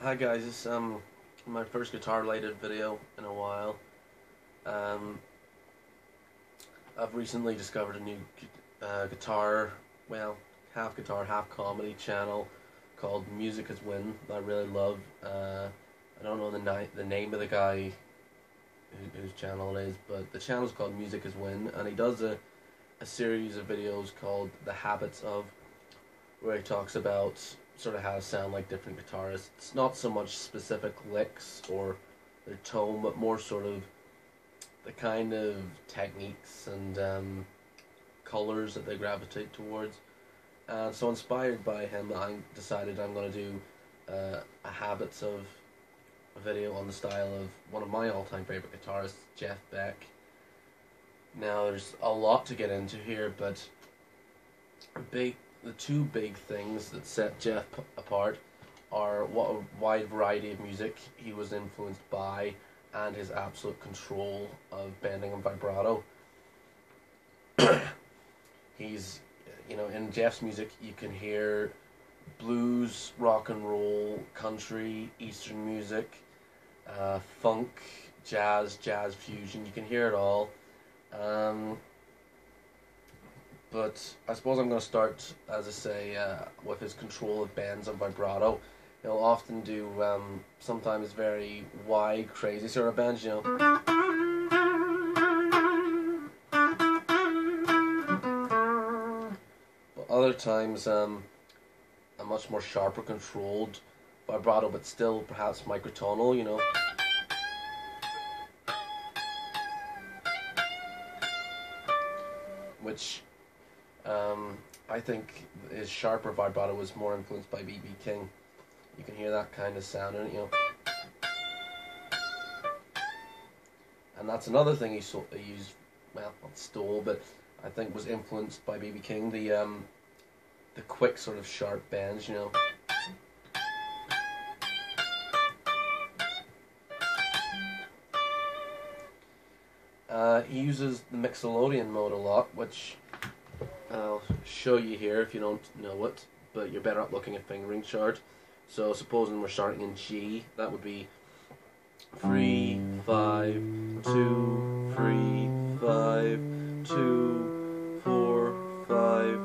Hi guys, this is my first guitar related video in a while. Um, I've recently discovered a new guitar, well, half guitar, half comedy channel called Music Is Win that I really love. I don't know the name of the guy whose channel it is, but the channel is called Music Is Win, and he does a series of videos called The Habits of, where he talks about sort of how to sound like different guitarists. It's not so much specific licks or their tone, but more sort of the kind of techniques and colors that they gravitate towards. And so, inspired by him, I decided I'm going to do a habits of a video on the style of one of my all-time favorite guitarists, Jeff Beck. Now, there's a lot to get into here, but the two big things that set Jeff apart are what a wide variety of music he was influenced by and his absolute control of bending and vibrato. He's, in Jeff's music you can hear blues, rock and roll, country, eastern music, funk, jazz fusion. You can hear it all. But I suppose I'm going to start, as I say, with his control of bends and vibrato. He'll often do sometimes very wide, crazy sort of bends, But other times, a much more sharper, controlled vibrato, but still perhaps microtonal, Which I think his sharper vibrato was more influenced by B.B. King. You can hear that kind of sound in it, And that's another thing he used, well, not stole, but I think was influenced by B.B. King. The quick sort of sharp bends, He uses the Mixolydian mode a lot, which I'll show you here if you don't know it, but you're better at looking at fingering chart. So supposing we're starting in G, that would be 3, 5, 2, 3, 5, 2, 4, 5,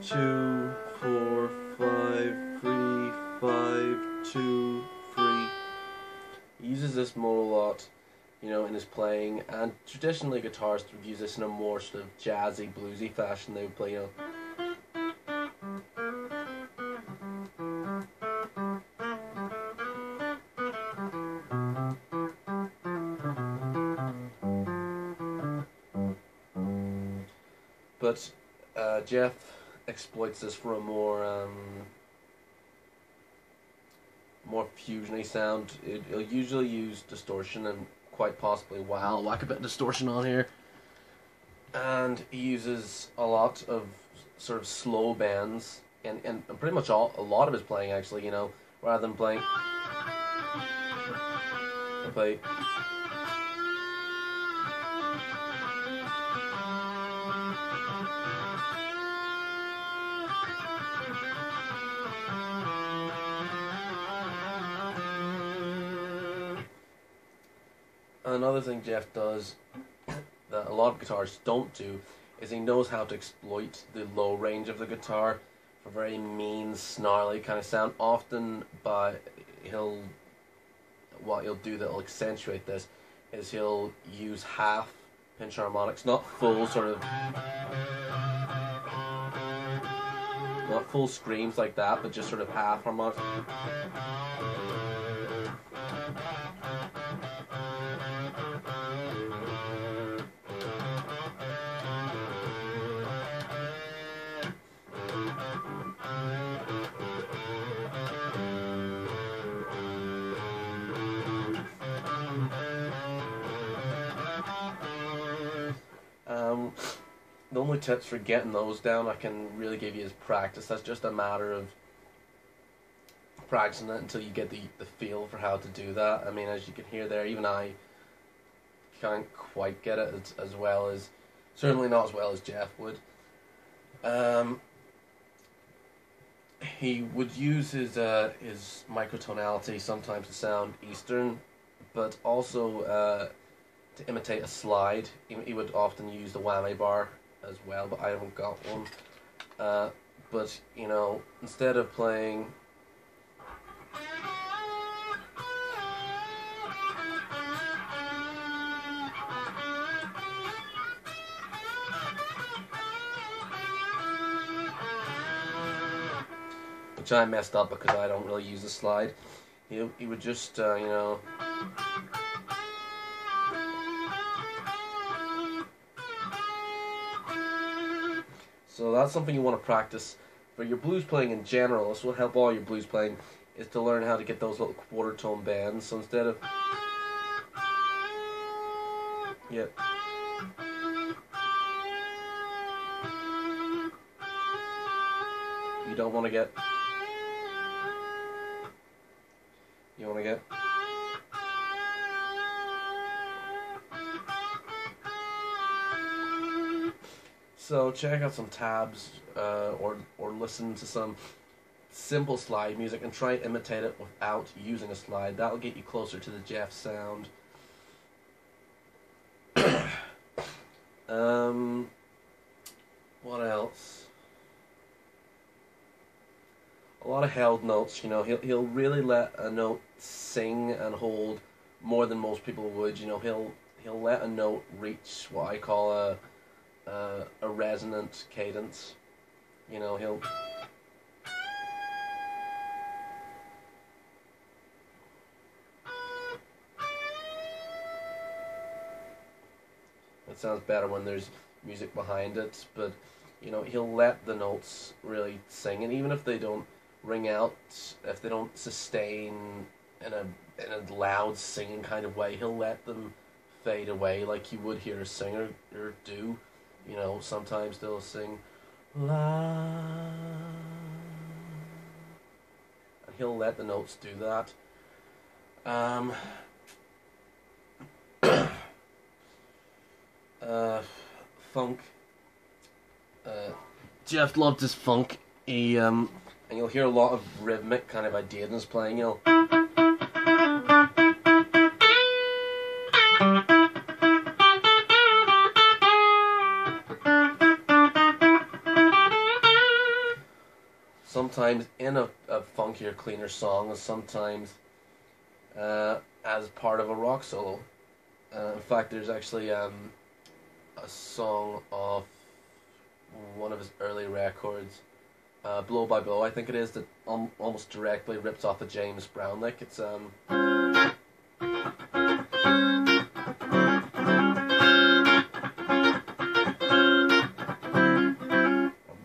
2, 4, 5, 3, 5, 2, 3. He uses this mode a lot, in his playing, and traditionally guitarists would use this in a more sort of jazzy, bluesy fashion. They would play, But Jeff exploits this for a more fusiony sound. It'll usually use distortion and quite possibly whack a bit of distortion on here. And he uses a lot of sort of slow bends and pretty much a lot of his playing actually, rather than playing. He'll play. Another thing Jeff does that a lot of guitarists don't do is he knows how to exploit the low range of the guitar for very mean, snarly kind of sound. Often what he'll do that'll accentuate this is he'll use half pinch harmonics, not full not full screams like that, but just sort of half harmonics. The only tips for getting those down I can really give you is practice. That's just a matter of practicing it until you get the feel for how to do that. I mean, as you can hear there, even I can't quite get it as well as, certainly not as well as Jeff would. he would use his microtonality sometimes to sound Eastern, but also to imitate a slide. He would often use the whammy bar as well, but I haven't got one. But you know, instead of playing which I messed up because I don't really use the slide. He would just, you know. So that's something you want to practice. For your blues playing in general, this will help all your blues playing, is to learn how to get those little quarter tone bends. So instead of... Yep. You don't want to get... You want to get... So check out some tabs or listen to some simple slide music and try and imitate it without using a slide. That'll get you closer to the Jeff sound. What else? A lot of held notes. You know, he'll really let a note sing and hold more than most people would. You know, he'll let a note reach what I call a resonant cadence. You know, he'll... It sounds better when there's music behind it, but, you know, he'll let the notes really sing, and even if they don't ring out, if they don't sustain in a loud singing kind of way, he'll let them fade away like you would hear a singer or do. You know, sometimes they'll sing la, and he'll let the notes do that. Funk. Jeff loved his funk. He and you'll hear a lot of rhythmic kind of ideas in his playing. You'll sometimes in a funkier, cleaner song, and sometimes as part of a rock solo. In fact, there's actually a song off one of his early records, Blow by Blow, I think it is, that almost directly rips off the James Brown lick. It's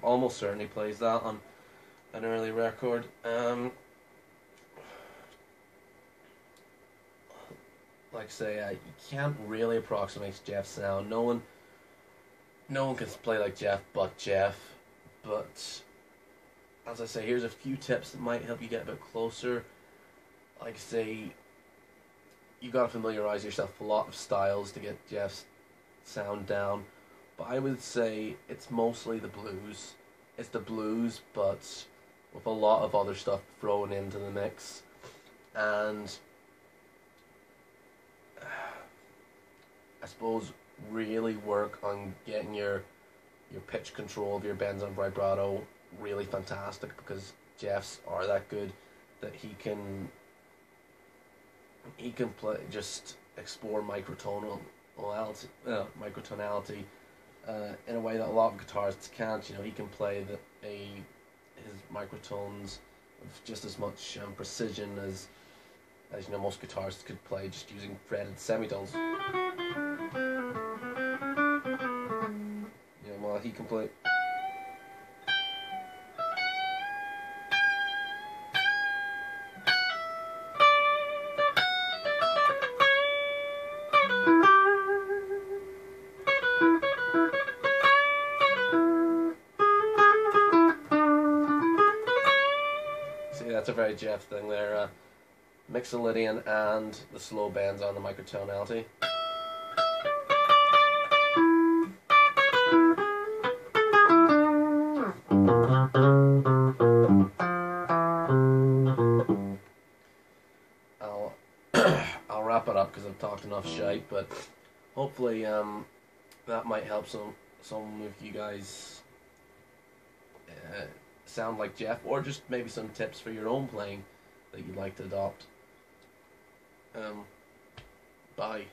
almost certainly plays that on an early record. Like I say, you can't really approximate Jeff's sound. No one can play like Jeff but Jeff. But as I say, here's a few tips that might help you get a bit closer. Like I say, you gotta familiarize yourself with a lot of styles to get Jeff's sound down. But I would say it's mostly the blues. It's the blues, but with a lot of other stuff thrown into the mix. And I suppose really work on getting your pitch control of your bends and vibrato really fantastic, because Jeff's are that good that he can play, just explore microtonality in a way that a lot of guitarists can't. You know, he can play his microtones with just as much precision as you know most guitarists could play just using fretted semitones. You know, while he can play. See, that's a very Jeff thing there. Mixolydian and the slow bends on the microtonality. I'll wrap it up because I've talked enough shite. But hopefully, that might help some of you guys sound like Jeff, or just maybe some tips for your own playing that you'd like to adopt. Bye.